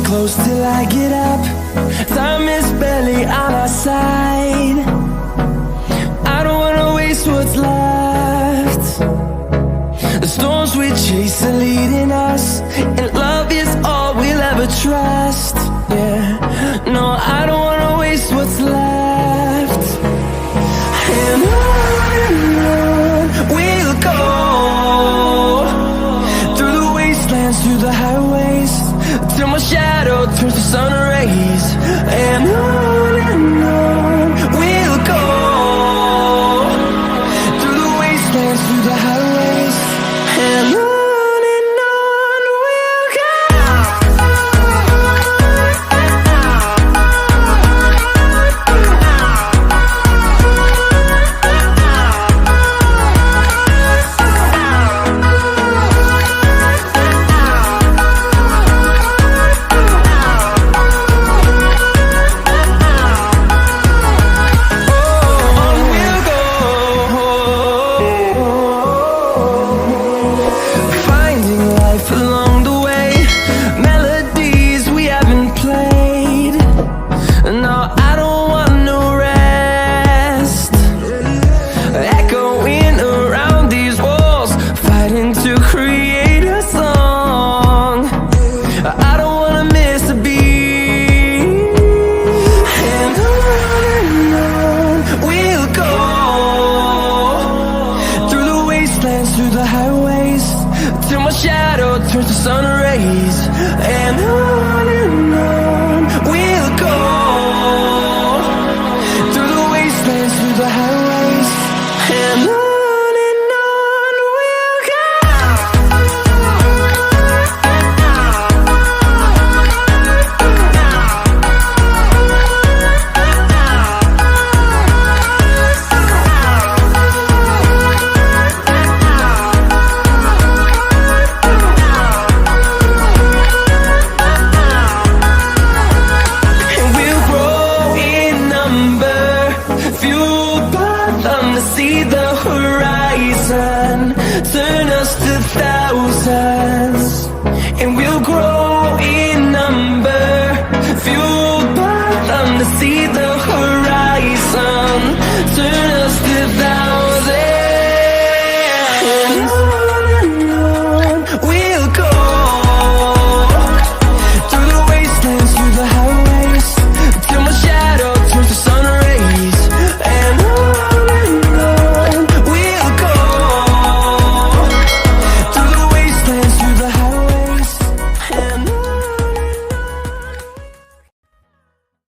close till I get up. Time is barely on our side. I don't wanna waste what's left. The storms we chase are leading us, and love is all we'll ever trust. Yeah, no, I don't wanna waste what's left. And on we'll go, through the wastelands, through the highways, till my shadow turns to sun rays. And on we'll go, through the wastelands, through the highways, and on we'll go. Along the way, melodies we haven't played. No, I don't want no rest. Echoing around these walls, fighting to create a song. I don't wanna miss a beat. And on we'll go, through the wastelands, through the highways, till my shadow turns to sun rays. And on